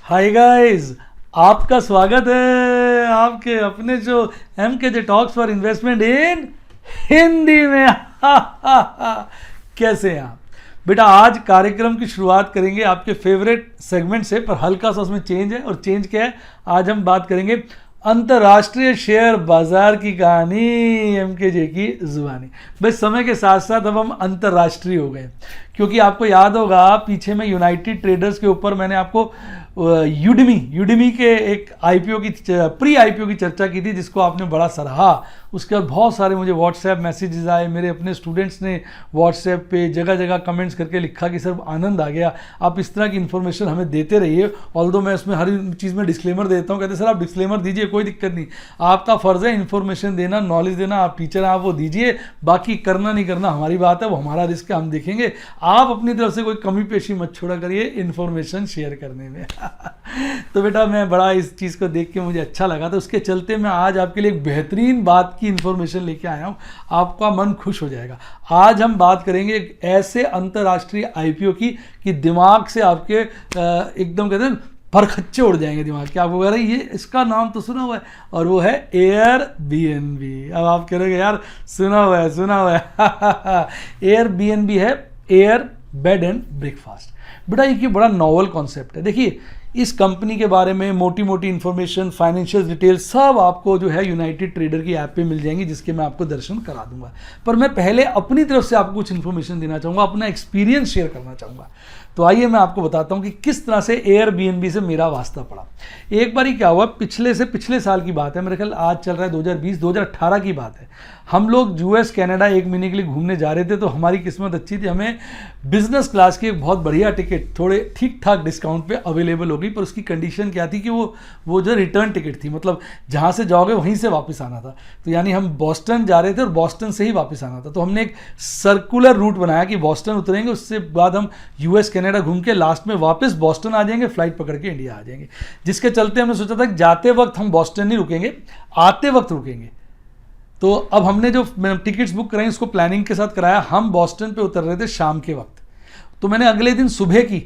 Hi guys, आपका स्वागत है आपके अपने जो MKJ टॉक्स फॉर इन्वेस्टमेंट इन हिंदी में। कैसे हैं आप बेटा? आज कार्यक्रम की शुरुआत करेंगे आपके फेवरेट सेगमेंट से, पर हल्का सा उसमें चेंज है। और चेंज क्या है? आज हम बात करेंगे अंतर्राष्ट्रीय शेयर बाजार की कहानी, MKJ की जुबानी। बस समय के साथ साथ अब हम अंतर्राष्ट्रीय हो गए, क्योंकि आपको याद होगा पीछे में यूनाइटेड ट्रेडर्स के ऊपर मैंने आपको यूडेमी के एक IPO की प्री IPO की चर्चा की थी, जिसको आपने बड़ा सराहा। उसके बाद बहुत सारे मुझे व्हाट्सएप मैसेजेस आए, मेरे अपने स्टूडेंट्स ने व्हाट्सएप पे जगह जगह कमेंट्स करके लिखा कि सर आनंद आ गया, आप इस तरह की इन्फॉर्मेशन हमें देते रहिए। ऑल्दो मैं उसमें हर चीज़ में डिस्क्लेमर देता हूँ, कहते सर आप डिस्क्लेमर दीजिए, कोई दिक्कत नहीं, आपका फ़र्ज़ है इन्फॉर्मेशन देना, नॉलेज देना, आप टीचर हैं, आप वो दीजिए, बाकी करना नहीं करना हमारी बात है, वो हमारा रिस्क है, हम देखेंगे। आप अपनी तरफ से कोई कमी पेशी मत छोड़ा करिए इन्फॉर्मेशन शेयर करने में। तो बेटा मैं बड़ा इस चीज़ को देख के मुझे अच्छा लगा, तो उसके चलते मैं आज आपके लिए एक बेहतरीन बात की इन्फॉर्मेशन लेके आया हूँ, आपका मन खुश हो जाएगा। आज हम बात करेंगे एक ऐसे अंतर्राष्ट्रीय IPO की कि दिमाग से आपके एकदम कहते हैं परखच्चे उड़ जाएंगे दिमाग के। आपको कह रहे हैं ये इसका नाम तो सुना हुआ है, और वो है Airbnb। अब आप कह रहे हो यार सुना हुआ है। Airbnb है एयर बेड एंड ब्रेकफास्ट। बेटा ये बड़ा नॉवल कॉन्सेप्ट है। देखिए इस कंपनी के बारे में मोटी मोटी इन्फॉर्मेशन, फाइनेंशियल डिटेल सब आपको जो है यूनाइटेड ट्रेडर की ऐप पे मिल जाएंगी, जिसके मैं आपको दर्शन करा दूंगा। पर मैं पहले अपनी तरफ से आपको कुछ इन्फॉर्मेशन देना चाहूँगा, अपना एक्सपीरियंस शेयर करना चाहूँगा। तो आइए मैं आपको बताता हूँ कि किस तरह से Airbnb से मेरा वास्ता पड़ा। एक बार ही क्या हुआ, पिछले साल की बात है, मेरे ख्याल आज चल रहा है 2018 की बात है। हम लोग US कनाडा 1 महीने के लिए घूमने जा रहे थे, तो हमारी किस्मत अच्छी थी, हमें बिजनेस क्लास की एक बहुत बढ़िया टिकट थोड़े ठीक ठाक डिस्काउंट पे अवेलेबल हो गई। पर उसकी कंडीशन क्या थी कि वो जो रिटर्न टिकट थी, मतलब जहाँ से जाओगे वहीं से वापस आना था। तो यानी हम बॉस्टन जा रहे थे और बॉस्टन से ही वापस आना था। तो हमने एक सर्कुलर रूट बनाया कि बॉस्टन उतरेंगे, उससे बाद हम US कनाडा घूम के लास्ट में वापस बॉस्टन आ जाएंगे, फ्लाइट पकड़ के इंडिया आ जाएंगे। जिसके चलते हमने सोचा था कि जाते वक्त हम बॉस्टन नहीं रुकेंगे, आते वक्त रुकेंगे। तो अब हमने जो टिकट्स बुक कराई उसको प्लानिंग के साथ कराया। हम बॉस्टन पे उतर रहे थे शाम के वक्त, तो मैंने अगले दिन सुबह की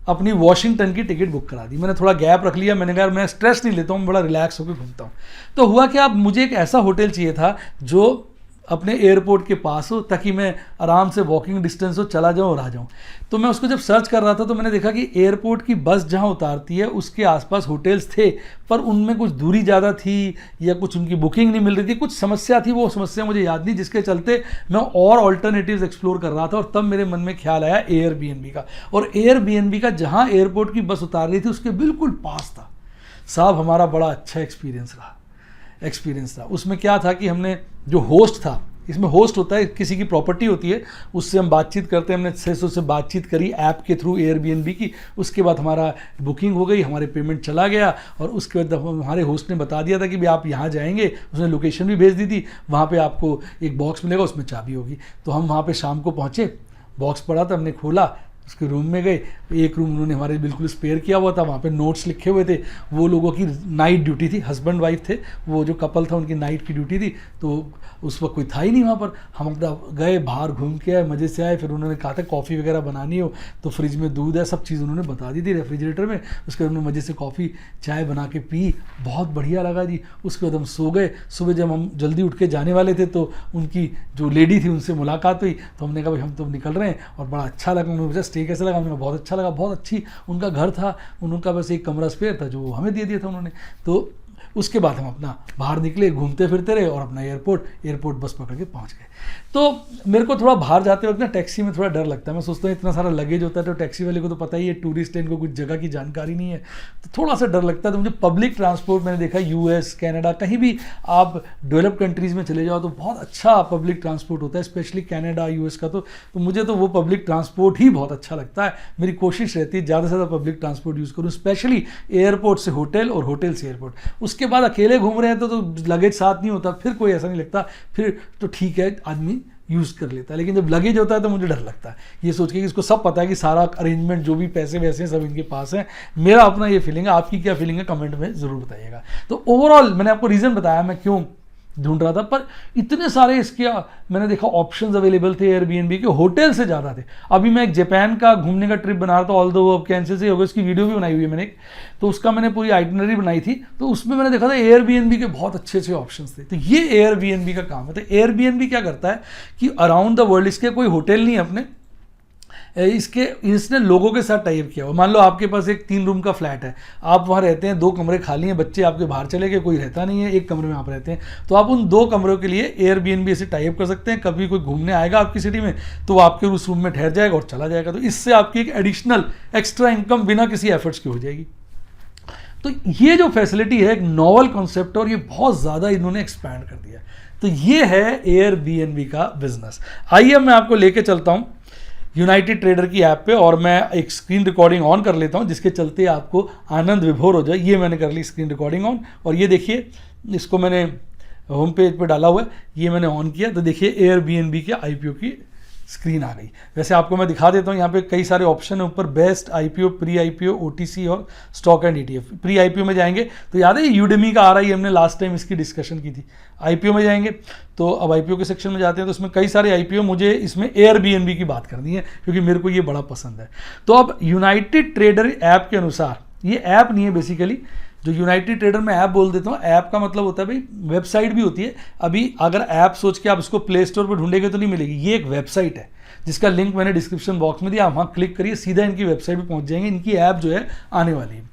अपनी वॉशिंगटन की टिकट बुक करा दी। मैंने थोड़ा गैप रख लिया, मैंने कहा मैं स्ट्रेस नहीं लेता हूँ, बड़ा रिलैक्स होकर घूमता हूँ। तो हुआ कि अब मुझे एक ऐसा होटल चाहिए था जो अपने एयरपोर्ट के पास हो, ताकि मैं आराम से वॉकिंग डिस्टेंस हो, चला जाऊँ और आ जाऊँ। तो मैं उसको जब सर्च कर रहा था तो मैंने देखा कि एयरपोर्ट की बस जहाँ उतारती है उसके आसपास होटल्स थे, पर उनमें कुछ दूरी ज़्यादा थी या कुछ उनकी बुकिंग नहीं मिल रही थी, कुछ समस्या थी। वो समस्या मुझे याद नहीं, जिसके चलते मैं और ऑल्टरनेटिव्स एक्सप्लोर कर रहा था। और तब मेरे मन में ख्याल आया Airbnb का। और Airbnb का जहाँ एयरपोर्ट की बस उतार रही थी उसके बिल्कुल पास था। साहब हमारा बड़ा अच्छा एक्सपीरियंस था। उसमें क्या था कि हमने जो होस्ट था, इसमें होस्ट होता है, किसी की प्रॉपर्टी होती है, उससे हम बातचीत करते हैं। हमने से बातचीत करी ऐप के थ्रू Airbnb की। उसके बाद हमारा बुकिंग हो गई, हमारे पेमेंट चला गया, और उसके बाद हमारे होस्ट ने बता दिया था कि भाई आप यहाँ जाएंगे। उसने लोकेशन भी भेज दी थी, वहाँ पे आपको एक बॉक्स मिलेगा, उसमें चाबी होगी। तो हम वहाँ पे शाम को पहुँचे, बॉक्स पड़ा था, हमने खोला, उसके रूम में गए। एक रूम उन्होंने हमारे बिल्कुल स्पेयर किया हुआ था, वहाँ पे नोट्स लिखे हुए थे। वो लोगों की नाइट ड्यूटी थी, हस्बैंड वाइफ थे, वो जो कपल था उनकी नाइट की ड्यूटी थी। तो उस वक्त कोई था ही नहीं वहाँ पर। हम अपना गए, बाहर घूम के आए, मज़े से आए। फिर उन्होंने कहा था कॉफ़ी वगैरह बनानी हो तो फ्रिज में दूध है, सब चीज़ उन्होंने बता दी थी रेफ्रिजरेटर में। उसके बाद उन्होंने मज़े से कॉफ़ी चाय बना के पी, बहुत बढ़िया लगा जी। उसके बाद हम सो गए। सुबह जब हम जल्दी उठ के जाने वाले थे तो उनकी जो लेडी थी उनसे मुलाकात हुई। तो हमने कहा भाई हम तो निकल रहे हैं, और बड़ा अच्छा लगा। उन्होंने पूछा स्टे कैसा लगा, हमने बहुत अच्छा लगा, बहुत अच्छी उनका घर था, उनका बस एक कमरा स्पेयर था जो हमें दे दिया था उन्होंने। तो उसके बाद हम अपना बाहर निकले, घूमते फिरते रहे, और अपना एयरपोर्ट बस पकड़ के पहुंच गए। तो मेरे को थोड़ा बाहर जाते वक्त ना टैक्सी में थोड़ा डर लगता है। मैं सोचता हूँ इतना सारा लगेज होता है, तो टैक्सी वाले को तो पता ही है टूरिस्ट है, इनको कुछ जगह की जानकारी नहीं है, तो थोड़ा सा डर लगता है। तो मुझे पब्लिक ट्रांसपोर्ट, मैंने देखा US कनाडा, कहीं भी आप डेवलप कंट्रीज़ में चले जाओ तो बहुत अच्छा पब्लिक ट्रांसपोर्ट होता है, स्पेशली कनाडा US का। तो मुझे तो वो पब्लिक ट्रांसपोर्ट ही बहुत अच्छा लगता है। मेरी कोशिश रहती है ज़्यादा से ज़्यादा पब्लिक ट्रांसपोर्ट यूज़ करूँ, स्पेशली एयरपोर्ट से होटल और होटल से एयरपोर्ट। उसके बाद अकेले घूम रहे हैं तो लगेज साथ नहीं होता, फिर कोई ऐसा नहीं लगता, फिर तो ठीक है आदमी यूज़ कर लेता है। लेकिन जब लगेज होता है तो मुझे डर लगता है, ये सोच के कि इसको सब पता है कि सारा अरेंजमेंट जो भी पैसे वैसे सब इनके पास है। मेरा अपना ये फीलिंग है, आपकी क्या फीलिंग है कमेंट में ज़रूर बताइएगा। तो ओवरऑल मैंने आपको रीज़न बताया मैं क्यों ढूंढ रहा था, पर इतने सारे इसके मैंने देखा ऑप्शंस अवेलेबल थे एयरबीएनबी के, होटल से ज़्यादा थे। अभी मैं एक जापान का घूमने का ट्रिप बना रहा था, ऑल दो वो अब कैंसिल से हो गया, उसकी वीडियो भी बनाई हुई है मैंने, तो उसका मैंने पूरी आइटनरी बनाई थी, तो उसमें मैंने देखा था एयरबीएनबी के बहुत अच्छे अच्छे ऑप्शंस थे। तो ये एयरबीएनबी का काम है। तो एयरबीएनबी क्या करता है कि अराउंड द वर्ल्ड, इसके कोई होटल नहीं है अपने, इसने लोगों के साथ टाइप किया हुआ। मान लो आपके पास एक 3 रूम का फ्लैट है, आप वहाँ रहते हैं, 2 कमरे खाली हैं, बच्चे आपके बाहर चले गए, कोई रहता नहीं है, एक कमरे में आप रहते हैं, तो आप उन 2 कमरों के लिए एयरबीएनबी से टाइप कर सकते हैं। कभी कोई घूमने आएगा आपकी सिटी में तो वो आपके उस रूम में ठहर जाएगा और चला जाएगा। तो इससे आपकी एक एडिशनल एक्स्ट्रा इनकम बिना किसी एफर्ट्स की हो जाएगी। तो ये जो फैसिलिटी है एक नॉवल कॉन्सेप्ट और ये बहुत ज़्यादा इन्होंने एक्सपैंड कर दिया। तो ये है एयरबीएनबी का बिजनेस। आइए मैं आपको लेके चलता हूँ यूनाइटेड ट्रेडर की ऐप पे, और मैं एक स्क्रीन रिकॉर्डिंग ऑन कर लेता हूँ जिसके चलते आपको आनंद विभोर हो जाए। ये मैंने कर ली स्क्रीन रिकॉर्डिंग ऑन, और ये देखिए इसको मैंने होम पेज पे डाला हुआ है, ये मैंने ऑन किया तो देखिए एयरबीएनबी के आईपीओ की स्क्रीन आ गई। वैसे आपको मैं दिखा देता हूँ, यहाँ पे कई सारे ऑप्शन है ऊपर, best IPO, pre IPO, OTC और stock and ETF. Pre IPO में जाएंगे तो याद है यूडेमी का आ रहा है, हमने लास्ट टाइम इसकी डिस्कशन की थी। आईपीओ में जाएंगे तो अब आईपीओ के सेक्शन में जाते हैं, तो इसमें कई सारे आईपीओ, मुझे इसमें एयरबीएनबी की बात करनी है क्योंकि मेरे को ये बड़ा पसंद है। तो अब यूनाइटेड ट्रेडर ऐप के अनुसार, ये ऐप नहीं है बेसिकली, जो यूनाइटेड ट्रेडर में ऐप बोल देता हूँ, ऐप का मतलब होता है भाई वेबसाइट भी होती है। अभी अगर ऐप सोच के आप इसको प्ले स्टोर पर ढूंढेंगे तो नहीं मिलेगी, ये एक वेबसाइट है जिसका लिंक मैंने डिस्क्रिप्शन बॉक्स में दिया, आप वहाँ क्लिक करिए, सीधा इनकी वेबसाइट पे पहुँच जाएंगे। इनकी ऐप जो है आने वाली है।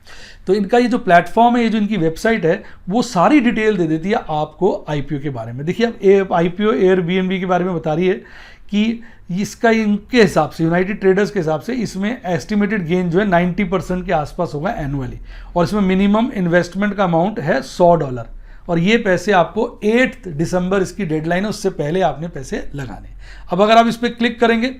तो इनका ये जो प्लेटफॉर्म है, ये जो इनकी वेबसाइट है, वो सारी डिटेल दे देती है आपको आईपीओ के बारे में। देखिए अब आईपीओ एयरबीएनबी के बारे में बता रही है कि इसका इनके हिसाब से, यूनाइटेड ट्रेडर्स के हिसाब से, इसमें एस्टिमेटेड गेन जो है 90% के आसपास होगा एनुअली, और इसमें मिनिमम इन्वेस्टमेंट का अमाउंट है $100, और ये पैसे आपको 8 दिसंबर इसकी डेडलाइन है, उससे पहले आपने पैसे लगाने। अब अगर आप इस पर क्लिक करेंगे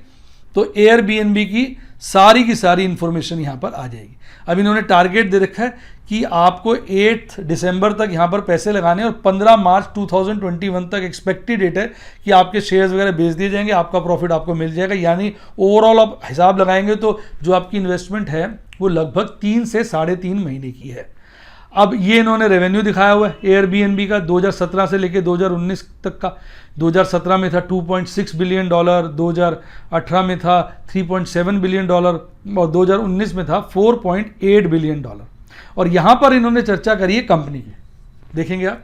तो एयरबीएनबी की सारी इंफॉर्मेशन यहाँ पर आ जाएगी। अब इन्होंने टारगेट दे रखा है कि आपको 8 दिसंबर तक यहाँ पर पैसे लगाने, और 15 मार्च 2021 तक एक्सपेक्टेड डेट है कि आपके शेयर्स वगैरह बेच दिए जाएंगे, आपका प्रॉफिट आपको मिल जाएगा। यानी ओवरऑल आप हिसाब लगाएंगे तो जो आपकी इन्वेस्टमेंट है वो लगभग 3 से 3.5 महीने की है। अब ये इन्होंने रेवेन्यू दिखाया हुआ है एयरबीएनबी का 2017 से लेकर 2019 तक का। 2017 में था $2.6 बिलियन, 2018 में था $3.7 बिलियन, और 2019 में था $4.8 बिलियन। और यहाँ पर इन्होंने चर्चा करी है कंपनी की, देखेंगे आप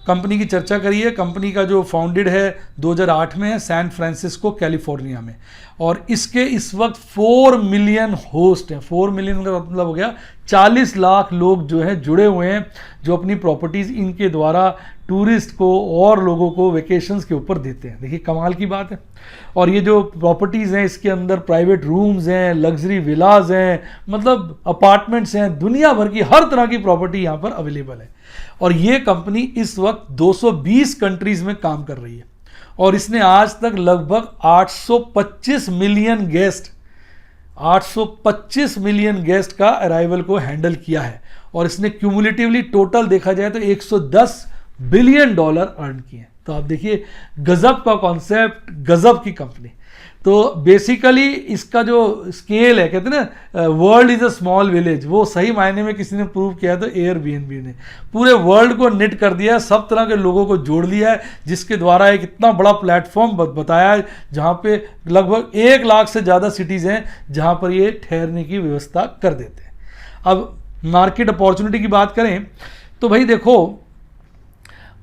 कंपनी की चर्चा करी है। कंपनी का जो फाउंडेड है 2008 में है, सैन फ्रांसिस्को कैलिफोर्निया में, और इसके इस वक्त 4 मिलियन होस्ट हैं। 4 मिलियन का मतलब हो गया 40 लाख लोग जो हैं जुड़े हुए हैं, जो अपनी प्रॉपर्टीज़ इनके द्वारा टूरिस्ट को और लोगों को वेकेशंस के ऊपर देते हैं। देखिए कमाल की बात है। और ये जो प्रॉपर्टीज़ हैं इसके अंदर प्राइवेट रूम्स हैं, लग्जरी विलाज हैं, मतलब अपार्टमेंट्स हैं, दुनिया भर की हर तरह की प्रॉपर्टी यहाँ पर अवेलेबल है। और ये कंपनी इस वक्त 220 कंट्रीज में काम कर रही है, और इसने आज तक लगभग 825 मिलियन गेस्ट का अराइवल को हैंडल किया है, और इसने क्यूमुलेटिवली टोटल देखा जाए तो $110 बिलियन अर्न किए हैं। तो आप देखिए गजब का कॉन्सेप्ट, गजब की कंपनी। तो बेसिकली इसका जो स्केल है, कहते हैं ना world is a small village, वो सही मायने में किसी ने प्रूव किया तो एयरबीएनबी ने पूरे वर्ल्ड को निट कर दिया है, सब तरह के लोगों को जोड़ लिया है, जिसके द्वारा एक इतना बड़ा प्लेटफॉर्म बताया है जहाँ पे लगभग 1 लाख से ज़्यादा सिटीज़ हैं जहाँ पर ये ठहरने की व्यवस्था कर देते हैं। अब मार्केट अपॉर्चुनिटी की बात करें तो भाई देखो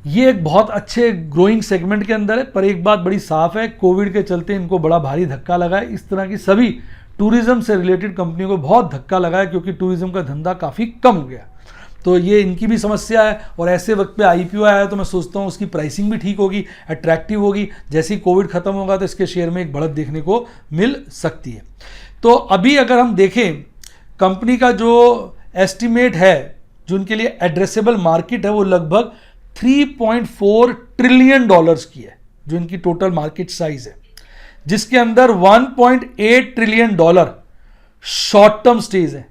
ये एक बहुत अच्छे ग्रोइंग सेगमेंट के अंदर है, पर एक बात बड़ी साफ है, कोविड के चलते इनको बड़ा भारी धक्का लगा है। इस तरह की सभी टूरिज्म से रिलेटेड कंपनियों को बहुत धक्का लगा है, क्योंकि टूरिज्म का धंधा काफ़ी कम हो गया। तो ये इनकी भी समस्या है, और ऐसे वक्त पे आईपीओ आया है तो मैं सोचता हूँ उसकी प्राइसिंग भी ठीक होगी, अट्रैक्टिव होगी। जैसे ही कोविड खत्म होगा तो इसके शेयर में एक बढ़त देखने को मिल सकती है। तो अभी अगर हम देखें कंपनी का जो एस्टिमेट है, जो उनके लिए एड्रेसेबल मार्केट है, वो लगभग $3.4 ट्रिलियन की है, जो इनकी टोटल मार्केट साइज है, जिसके अंदर $1.8 ट्रिलियन शॉर्ट टर्म स्टेज है,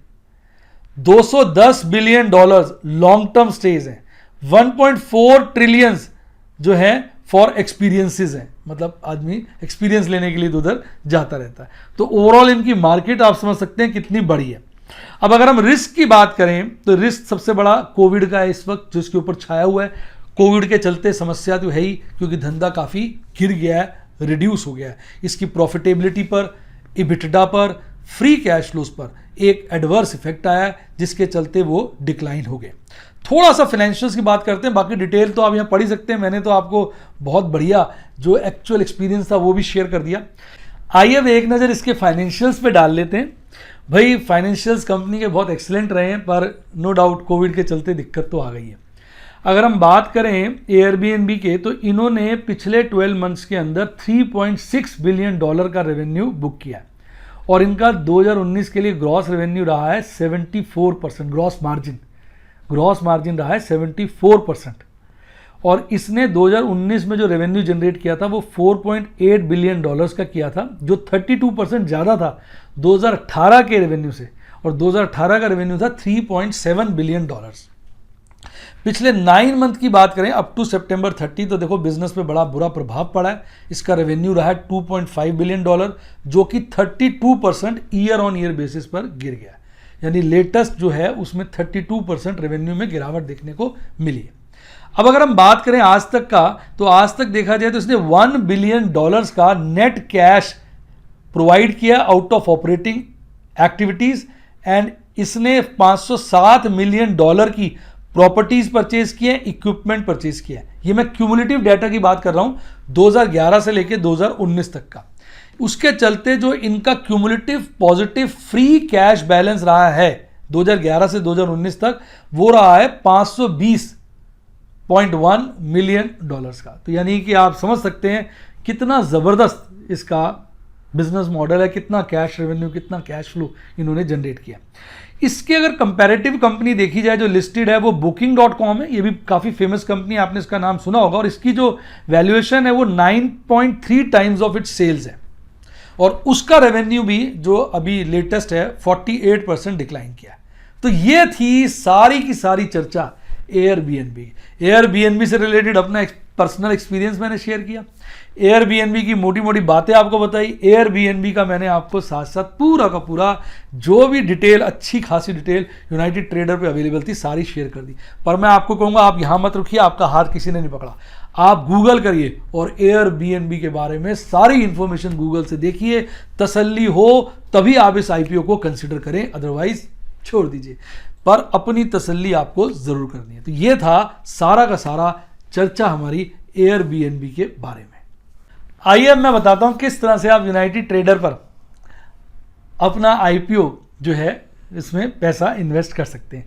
$210 बिलियन लॉन्ग टर्म स्टेज है, 1.4 ट्रिलियन जो है फॉर एक्सपीरियंसेस है, मतलब आदमी एक्सपीरियंस लेने के लिए उधर जाता रहता है। तो ओवरऑल इनकी मार्केट आप समझ सकते हैं कितनी बड़ी है। अब अगर हम रिस्क की बात करें तो रिस्क सबसे बड़ा कोविड का है इस वक्त, जिसके ऊपर छाया हुआ है। कोविड के चलते समस्या तो है ही, क्योंकि धंधा काफ़ी गिर गया है, रिड्यूस हो गया है। इसकी प्रॉफिटेबिलिटी पर, इबिटडा पर, फ्री कैश फ्लोज पर एक एडवर्स इफेक्ट आया है, जिसके चलते वो डिक्लाइन हो गए। थोड़ा सा फाइनेंशियल्स की बात करते हैं, बाकी डिटेल तो आप यहाँ पढ़ ही सकते हैं। मैंने तो आपको बहुत बढ़िया जो एक्चुअल एक्सपीरियंस था वो भी शेयर कर दिया। आइए अब एक नज़र इसके फाइनेंशियल्स पे डाल लेते हैं। भाई फाइनेंशियल्स कंपनी के बहुत एक्सीलेंट रहे हैं, पर नो डाउट कोविड के चलते दिक्कत तो आ गई है। अगर हम बात करें एयरबीएनबी के, तो इन्होंने पिछले 12 मंथ्स के अंदर $3.6 बिलियन का रेवेन्यू बुक किया है, और इनका 2019 के लिए ग्रॉस रेवेन्यू रहा है 74%, ग्रॉस मार्जिन रहा है 74%। और इसने 2019 में जो रेवेन्यू जनरेट किया था वो $4.8 बिलियन का किया था, जो 32% ज़्यादा था 2018 के रेवेन्यू से, और 2018 का रेवेन्यू था $3.7 बिलियन। पिछले 9 मंथ की बात करें अप टू सितंबर 30, तो देखो बिजनेस पे बड़ा बुरा प्रभाव पड़ा है। इसका रेवेन्यू रहा है $2.5 बिलियन, जो कि 32% ईयर ऑन ईयर बेसिस पर गिर गया, यानी लेटेस्ट जो है उसमें 32% रेवेन्यू में गिरावट देखने को मिली है। अब अगर हम बात करें आज तक का, तो आज तक देखा जाए तो इसने $1 बिलियन का नेट कैश प्रोवाइड किया out of operating activities, and इसने $507 मिलियन की प्रॉपर्टीज परचेज किए, इक्विपमेंट परचेज किया। ये मैं क्यूमुलेटिव डाटा की बात कर रहा हूं 2011 से लेकर 2019 तक का। उसके चलते जो इनका cumulative positive free cash balance रहा है 2011 से 2019 तक, वो रहा है $520.1 मिलियन का। तो यानी कि आप समझ सकते हैं कितना ज़बरदस्त इसका बिजनेस मॉडल है, कितना कैश रेवेन्यू, कितना कैश फ्लो इन्होंने जनरेट किया। इसके अगर कंपैरेटिव कंपनी देखी जाए जो लिस्टेड है वो Booking.com है। ये भी काफ़ी फेमस कंपनी है, आपने इसका नाम सुना होगा, और इसकी जो वैल्यूएशन है वो 9.3 टाइम्स ऑफ इट्स सेल्स है, और उसका रेवेन्यू भी जो अभी लेटेस्ट है 48% डिक्लाइन किया। तो ये थी सारी की सारी चर्चा एयरबीएनबी से रिलेटेड अपना पर्सनल एक्सपीरियंस मैंने शेयर किया, एयरबीएनबी की मोटी मोटी बातें आपको बताई, एयरबीएनबी का मैंने आपको साथ साथ पूरा का पूरा जो भी डिटेल, अच्छी खासी डिटेल यूनाइटेड ट्रेडर पे अवेलेबल थी सारी शेयर कर दी। पर मैं आपको कहूँगा आप यहाँ मत रुकिए, आपका हाथ किसी ने नहीं पकड़ा, आप गूगल करिए और एयरबीएनबी के बारे में सारी इंफॉर्मेशन गूगल से देखिए, तसल्ली हो तभी आप इस आईपीओ को कंसिडर करें, अदरवाइज छोड़ दीजिए। पर अपनी तसल्ली आपको जरूर करनी है। तो ये था सारा का सारा चर्चा हमारी एयरबीएनबी के बारे में। आइए अब मैं बताता हूं किस तरह से आप यूनाइटेड ट्रेडर पर अपना आईपीओ जो है इसमें पैसा इन्वेस्ट कर सकते हैं।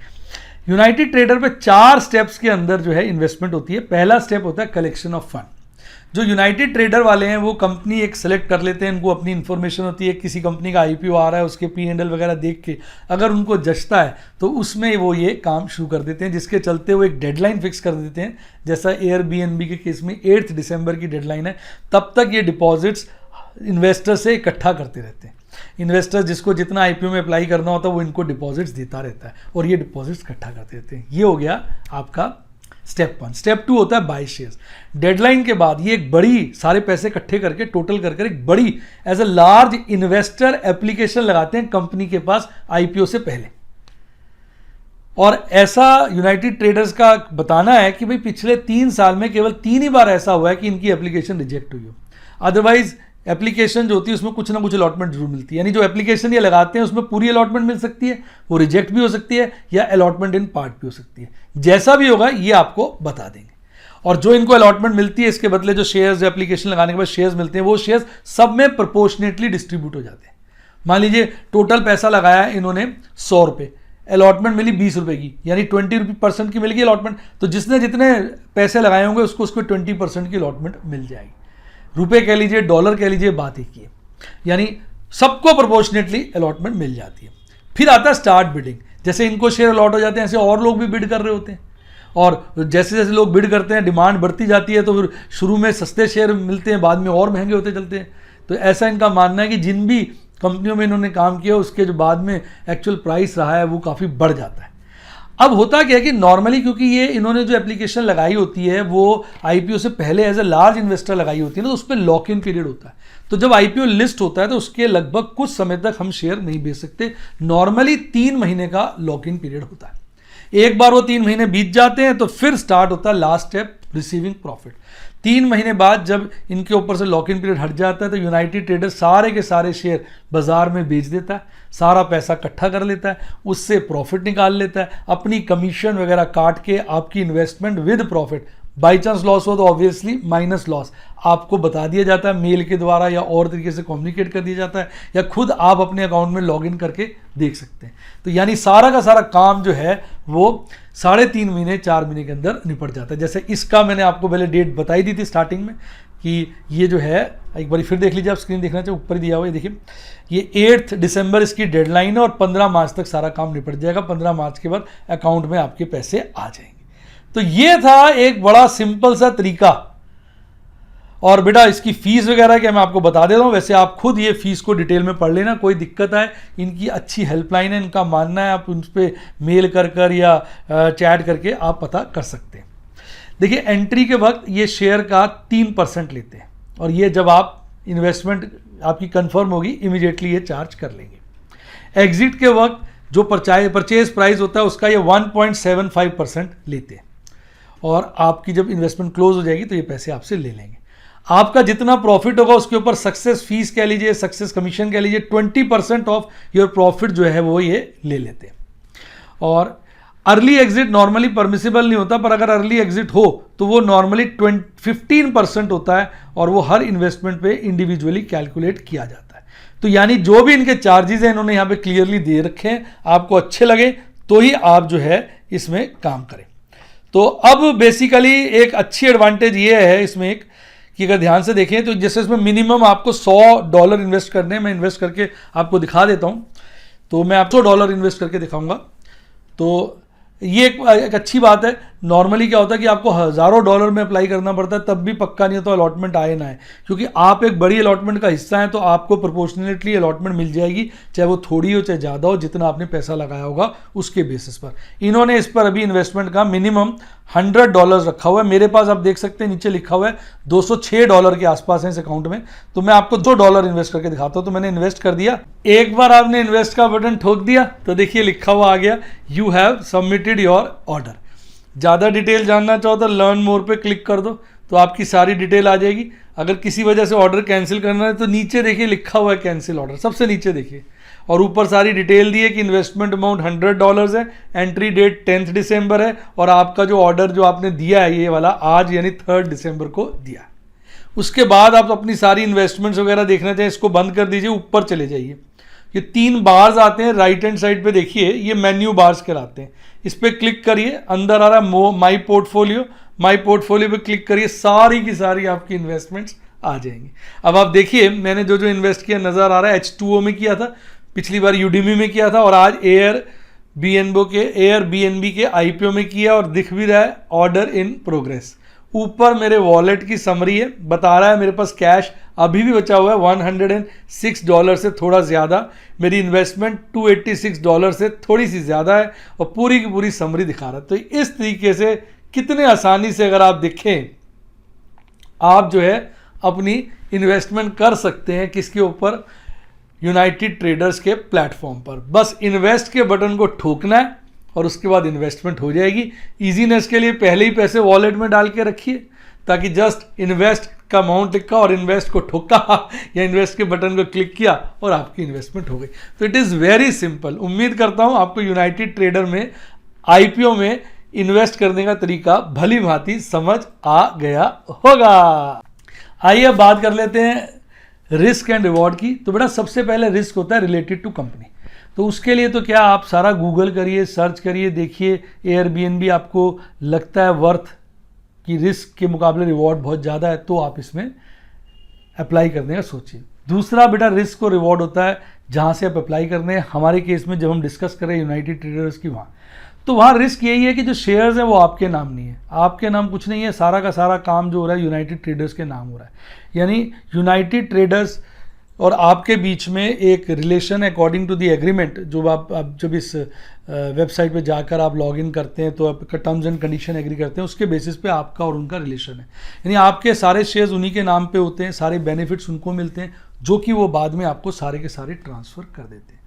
यूनाइटेड ट्रेडर पे 4 स्टेप्स के अंदर जो है इन्वेस्टमेंट होती है। पहला स्टेप होता है कलेक्शन ऑफ फंड। जो यूनाइटेड ट्रेडर वाले हैं वो कंपनी एक सेलेक्ट कर लेते हैं, उनको अपनी इन्फॉर्मेशन होती है, किसी कंपनी का आईपीओ आ रहा है उसके P&L वगैरह देख के अगर उनको जचता है तो उसमें वो ये काम शुरू कर देते हैं, जिसके चलते वो एक डेडलाइन फिक्स कर देते हैं। जैसा एयरबीएनबी के केस में 8 दिसंबर की डेडलाइन है, तब तक ये डिपॉजिट्स इन्वेस्टर से इकट्ठा करते रहते हैं। इन्वेस्टर जिसको जितना आईपीओ में अप्लाई करना होता है वो इनको डिपॉजिट्स देता रहता है और ये डिपॉजिट्स इकट्ठा करते रहते हैं। ये हो गया आपका स्टेप 1। स्टेप 2 होता है बाय शेयर्स। डेडलाइन के बाद ये एक बड़ी सारे पैसे इकट्ठे करके टोटल कर एक बड़ी as a large investor application लगाते हैं कंपनी के पास आईपीओ से पहले। और ऐसा यूनाइटेड ट्रेडर्स का बताना है कि भाई पिछले 3 साल में केवल 3 ही बार ऐसा हुआ है कि इनकी एप्लीकेशन रिजेक्ट हुई हो। अदरवाइज एप्लीकेशन जो होती है उसमें कुछ ना कुछ अलॉटमेंट जरूर मिलती है, यानी जो एप्लीकेशन ये लगाते हैं उसमें पूरी अलॉटमेंट मिल सकती है, वो रिजेक्ट भी हो सकती है या अलॉटमेंट इन पार्ट भी हो सकती है। जैसा भी होगा ये आपको बता देंगे। और जो इनको अलॉटमेंट मिलती है इसके बदले जो शेयर्स एप्लीकेशन लगाने के बाद शेयर्स मिलते हैं वो शेयर्स सब में प्रोपोर्शनेटली डिस्ट्रीब्यूट हो जाते हैं। मान लीजिए टोटल पैसा लगाया इन्होंने 100 रुपये, अलॉटमेंट मिली 20 रुपये की, यानी 20% की मिल गई अलॉटमेंट, तो जिसने जितने पैसे लगाए होंगे उसको 20% की अलॉटमेंट मिल जाएगी। रुपए कह लीजिए, डॉलर कह लीजिए, बात एक ही है, यानी सबको प्रोपोर्शनेटली अलॉटमेंट मिल जाती है। फिर आता है स्टार्ट बिडिंग। जैसे इनको शेयर अलॉट हो जाते हैं ऐसे और लोग भी बिड कर रहे होते हैं, और जैसे जैसे लोग बिड करते हैं डिमांड बढ़ती जाती है, तो फिर शुरू में सस्ते शेयर मिलते हैं, बाद में और महंगे होते चलते हैं। तो ऐसा इनका मानना है कि जिन भी कंपनियों में इन्होंने काम किया उसके जो बाद में एक्चुअल प्राइस रहा है वो काफ़ी बढ़ जाता है। अब होता क्या है कि नॉर्मली क्योंकि ये इन्होंने जो एप्लीकेशन लगाई होती है वो आईपीओ से पहले एज ए लार्ज इन्वेस्टर लगाई होती है ना, तो उस पर लॉक इन पीरियड होता है। तो जब आईपीओ लिस्ट होता है तो उसके लगभग कुछ समय तक हम शेयर नहीं बेच सकते। नॉर्मली 3 महीने का लॉक इन पीरियड होता है। एक बार वो 3 महीने बीत जाते हैं तो फिर स्टार्ट होता है लास्ट स्टेप, रिसीविंग प्रॉफिट। 3 महीने बाद जब इनके ऊपर से लॉक इन पीरियड हट जाता है तो यूनाइटेड ट्रेडर्स सारे के सारे शेयर बाजार में बेच देता है, सारा पैसा इकट्ठा कर लेता है, उससे प्रॉफिट निकाल लेता है, अपनी कमीशन वगैरह काट के आपकी investment with profit, by chance loss हो तो ऑब्वियसली माइनस लॉस आपको बता दिया जाता है मेल के द्वारा या और तरीके से कम्युनिकेट कर दिया जाता है, या खुद आप अपने अकाउंट में लॉगिन करके देख सकते हैं। तो यानी सारा का सारा काम जो है वो 3.5 महीने 4 महीने के अंदर निपट जाता है। जैसे इसका मैंने आपको पहले डेट बताई दी थी स्टार्टिंग में कि ये जो है, एक बार फिर देख लीजिए, आप स्क्रीन देखना चाहिए, ऊपर दिया हुआ है, देखिए ये 8 दिसंबर इसकी डेडलाइन है और 15 मार्च तक सारा काम निपट जाएगा। 15 मार्च के बाद अकाउंट में आपके पैसे आ जाएंगे। तो ये था एक बड़ा सिंपल सा तरीका। और बेटा इसकी फीस वगैरह क्या मैं आपको बता देता हूँ, वैसे आप खुद ये फीस को डिटेल में पढ़ लेना, कोई दिक्कत आए इनकी अच्छी हेल्पलाइन है, इनका मानना है, आप उन पर मेल कर या चैट करके आप पता कर सकते हैं। देखिए एंट्री के वक्त ये शेयर का 3% लेते हैं और ये जब आप इन्वेस्टमेंट आपकी कंफर्म होगी इमीडिएटली ये चार्ज कर लेंगे। एग्जिट के वक्त जो परचेज प्राइस होता है उसका ये 1.75% लेते हैं और आपकी जब इन्वेस्टमेंट क्लोज हो जाएगी तो ये पैसे आपसे ले लेंगे। आपका जितना प्रॉफिट होगा उसके ऊपर सक्सेस फीस कह लीजिए, सक्सेस कमीशन कह लीजिए, 20% ऑफ योर प्रॉफिट जो है वो ये ले लेते हैं। और अर्ली एग्जिट नॉर्मली परमिसिबल नहीं होता, पर अगर अर्ली एग्जिट हो तो वो नॉर्मली 15% होता है और वो हर इन्वेस्टमेंट पे इंडिविजुअली कैलकुलेट किया जाता है। तो यानी जो भी इनके चार्जेस हैं इन्होंने यहाँ पे क्लियरली दे रखे हैं, आपको अच्छे लगे तो ही आप जो है इसमें काम करें। तो अब बेसिकली एक अच्छी एडवांटेज ये है इसमें एक कि अगर ध्यान से देखें तो जैसे इसमें मिनिमम आपको $100 इन्वेस्ट करने हैं। मैं इन्वेस्ट करके आपको दिखा देता हूँ, तो मैं आपको $100 इन्वेस्ट करके दिखाऊंगा। तो ये एक अच्छी बात है। नॉर्मली क्या होता है कि आपको हज़ारों डॉलर में अप्लाई करना पड़ता है, तब भी पक्का नहीं होता अलॉटमेंट आए ना आए, क्योंकि आप एक बड़ी अलॉटमेंट का हिस्सा हैं तो आपको प्रोपोर्शनली अलॉटमेंट मिल जाएगी, चाहे वो थोड़ी हो चाहे ज़्यादा हो, जितना आपने पैसा लगाया होगा उसके बेसिस पर। इन्होंने इस पर अभी इन्वेस्टमेंट का मिनिमम $100 रखा हुआ है। मेरे पास आप देख सकते हैं नीचे लिखा हुआ है $206 के आसपास है इस अकाउंट में। तो मैं आपको $2 इन्वेस्ट करके दिखाता हूँ। तो मैंने इन्वेस्ट कर दिया, एक बार आपने इन्वेस्ट का बटन ठोक दिया तो देखिए लिखा हुआ आ गया you have submitted your order. ज़्यादा डिटेल जानना चाहो तो लर्न मोर पे क्लिक कर दो तो आपकी सारी डिटेल आ जाएगी। अगर किसी वजह से ऑर्डर कैंसिल करना है तो नीचे देखिए लिखा हुआ है कैंसिल ऑर्डर, सबसे नीचे देखिए, और ऊपर सारी डिटेल दी है कि इन्वेस्टमेंट अमाउंट $100 है, एंट्री डेट 10 दिसंबर है और आपका जो ऑर्डर जो आपने दिया है ये वाला आज यानी 3 दिसंबर को दिया। उसके बाद आप अपनी सारी इन्वेस्टमेंट्स वगैरह देखना चाहें इसको बंद कर दीजिए, ऊपर चले जाइए। ये 3 बार्स आते हैं राइट हैंड साइड पे, देखिए ये मेन्यू बार्स कहलाते हैं। इस पर क्लिक करिए, अंदर आ रहा है माई पोर्टफोलियो पे क्लिक करिए, सारी की सारी आपकी इन्वेस्टमेंट्स आ जाएंगी। अब आप देखिए मैंने जो इन्वेस्ट किया नज़र आ रहा है, H2O में किया था, पिछली बार यूडीमी में किया था और आज एयरबीएनबी के IPO में किया और दिख भी रहा है ऑर्डर इन प्रोग्रेस। ऊपर मेरे वॉलेट की समरी है, बता रहा है मेरे पास कैश अभी भी बचा हुआ है $106 से थोड़ा ज़्यादा, मेरी इन्वेस्टमेंट $286 से थोड़ी सी ज़्यादा है और पूरी की पूरी समरी दिखा रहा है। तो इस तरीके से कितने आसानी से अगर आप देखें आप जो है अपनी इन्वेस्टमेंट कर सकते हैं किसके ऊपर, यूनाइटेड ट्रेडर्स के प्लेटफॉर्म पर। बस इन्वेस्ट के बटन को ठोकना है और उसके बाद इन्वेस्टमेंट हो जाएगी। इजीनेस के लिए पहले ही पैसे वॉलेट में डाल के रखिए ताकि जस्ट इन्वेस्ट का अमाउंट लिखा और इन्वेस्ट को ठोका या इन्वेस्ट के बटन को क्लिक किया और आपकी इन्वेस्टमेंट हो गई। तो इट इज़ वेरी सिंपल। उम्मीद करता हूँ आपको यूनाइटेड ट्रेडर में IPO में इन्वेस्ट करने का तरीका भली भांति समझ आ गया होगा। आइए अब बात कर लेते हैं रिस्क एंड रिवॉर्ड की। तो बेटा सबसे पहले रिस्क होता है रिलेटेड टू कंपनी। तो उसके लिए तो क्या आप सारा गूगल करिए, सर्च करिए, देखिए एयरबीएनबी आपको लगता है वर्थ कि रिस्क के मुकाबले रिवॉर्ड बहुत ज़्यादा है तो आप इसमें अप्लाई करने का सोचिए। दूसरा बेटा रिस्क और रिवॉर्ड होता है जहाँ से आप अप्लाई करने हैं। हमारे केस में जब हम डिस्कस करें यूनाइटेड ट्रेडर्स की वहाँ रिस्क यही है कि जो शेयर्स हैं वो आपके नाम नहीं है, आपके नाम कुछ नहीं है, सारा का सारा काम जो हो रहा है यूनाइटेड ट्रेडर्स के नाम हो रहा है। यानी यूनाइटेड ट्रेडर्स और आपके बीच में एक relation according to the agreement, जो आप जब इस वेबसाइट पे जाकर आप लॉगिन करते हैं तो आपका टर्म्स एंड कंडीशन एग्री करते हैं, उसके बेसिस पे आपका और उनका रिलेशन है। यानी आपके सारे शेयर्स उन्हीं के नाम पे होते हैं, सारे बेनिफिट्स उनको मिलते हैं, जो कि वो बाद में आपको सारे के सारे ट्रांसफ़र कर देते हैं।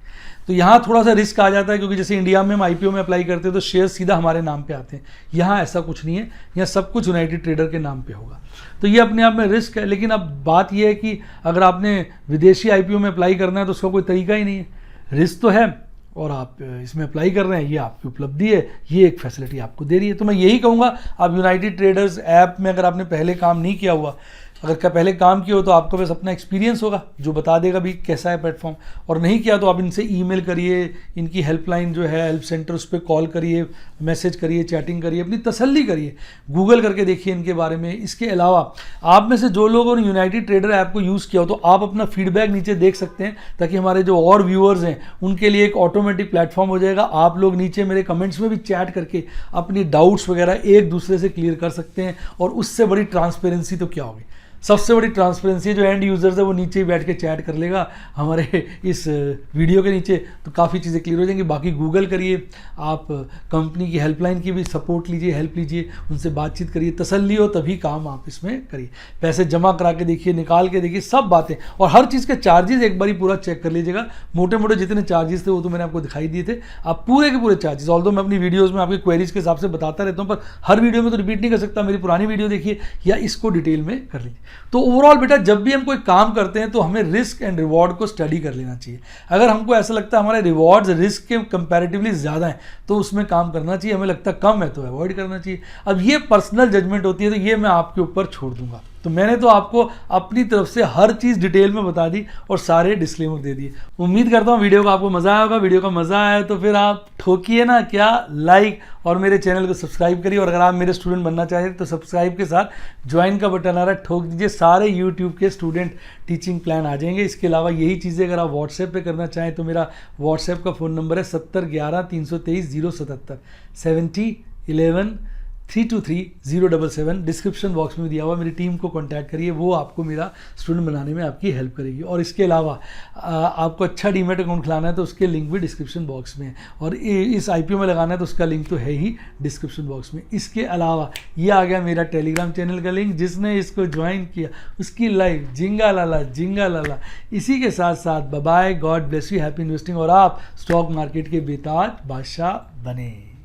तो यहाँ थोड़ा सा रिस्क आ जाता है, क्योंकि जैसे इंडिया में हम आईपीओ में अप्लाई करते हैं तो शेयर सीधा हमारे नाम पे आते हैं। यहाँ ऐसा कुछ नहीं है, यहाँ सब कुछ यूनाइटेड ट्रेडर के नाम पे होगा। तो ये अपने आप में रिस्क है। लेकिन अब बात ये है कि अगर आपने विदेशी आईपीओ में अप्लाई करना है तो उसका कोई तरीका ही नहीं है। रिस्क तो है और आप इसमें अप्लाई कर रहे हैं, ये आपकी उपलब्धि है, ये एक फैसिलिटी आपको दे रही है। तो मैं यही कहूँगा, आप यूनाइटेड ट्रेडर्स ऐप में अगर आपने पहले काम नहीं किया हुआ, अगर पहले काम किया हो तो आपको बस अपना एक्सपीरियंस होगा जो बता देगा भी कैसा है प्लेटफॉर्म, और नहीं किया तो आप इनसे ईमेल करिए, इनकी हेल्पलाइन जो है हेल्प सेंटर उस पर कॉल करिए, मैसेज करिए, चैटिंग करिए, अपनी तसल्ली करिए, गूगल करके देखिए इनके बारे में। इसके अलावा आप में से जो लोगों ने यूनाइटेड ट्रेडर ऐप को यूज़ किया हो तो आप अपना फीडबैक नीचे देख सकते हैं, ताकि हमारे जो और व्यूअर्स हैं उनके लिए एक ऑटोमेटिक प्लेटफॉर्म हो जाएगा। आप लोग नीचे मेरे कमेंट्स में भी चैट करके अपनी डाउट्स वगैरह एक दूसरे से क्लियर कर सकते हैं, और उससे बड़ी ट्रांसपेरेंसी तो क्या होगी। सबसे बड़ी ट्रांसपेरेंसी जो एंड यूज़र्स है वो नीचे ही बैठ के चैट कर लेगा हमारे इस वीडियो के नीचे, तो काफ़ी चीज़ें क्लियर हो जाएंगी। बाकी गूगल करिए, आप कंपनी की हेल्पलाइन की भी सपोर्ट लीजिए, हेल्प लीजिए, उनसे बातचीत करिए, तसल्ली हो तभी काम आप इसमें करिए। पैसे जमा करा के देखिए, निकाल के देखिए, सब बातें, और हर चीज़ के चार्जेस एक बार पूरा चेक कर लीजिएगा। मोटे मोटे जितने चार्जेस थे वो तो मैंने आपको दिखाई दिए थे, आप पूरे के पूरे चार्जेस, ऑल्दो मैं अपनी वीडियोज़ में आपकी क्वेरीज के हिसाब से बताता रहता हूँ, पर हर वीडियो में तो रिपीट नहीं कर सकता। मेरी पुरानी वीडियो देखिए या इसको डिटेल में कर लीजिए। तो ओवरऑल बेटा, जब भी हम कोई काम करते हैं तो हमें रिस्क एंड रिवॉर्ड को स्टडी कर लेना चाहिए। अगर हमको ऐसा लगता है हमारे रिवॉर्ड्स रिस्क के कंपैरेटिवली ज़्यादा हैं तो उसमें काम करना चाहिए, हमें लगता है कम है तो अवॉइड करना चाहिए। अब ये पर्सनल जजमेंट होती है, तो ये मैं आपके ऊपर छोड़ दूंगा। तो मैंने तो आपको अपनी तरफ से हर चीज़ डिटेल में बता दी और सारे डिस्क्लेमर दे दिए। उम्मीद करता हूँ वीडियो को आपको मज़ा आया होगा। वीडियो का मज़ा आया तो फिर आप ठोकिए ना क्या लाइक, और मेरे चैनल को सब्सक्राइब करिए, और अगर आप मेरे स्टूडेंट बनना चाहें तो सब्सक्राइब के साथ ज्वाइन का बटन आ रहा है, ठोक दीजिए। सारे यूट्यूब के स्टूडेंट टीचिंग प्लान आ जाएंगे। इसके अलावा यही चीज़ें अगर आप व्हाट्सएप पे करना चाहें तो मेरा व्हाट्सएप का फ़ोन नंबर है 7011 323 077 7011 323 077। डिस्क्रिप्शन बॉक्स में दिया हुआ, मेरी टीम को कांटेक्ट करिए, वो आपको मेरा स्टूडेंट बनाने में आपकी हेल्प करेगी। और इसके अलावा आपको अच्छा डीमैट अकाउंट खुलाना है तो उसके लिंक भी डिस्क्रिप्शन बॉक्स में है, और इस आईपीओ में लगाना है तो उसका लिंक तो है ही डिस्क्रिप्शन बॉक्स में। इसके अलावा ये आ गया मेरा टेलीग्राम चैनल का लिंक, जिसने इसको ज्वाइन किया उसकी लाइफ जिंगा लाला। इसी के साथ साथ bye bye, God bless you, happy investing, और आप स्टॉक मार्केट के बेताज बादशाह बने।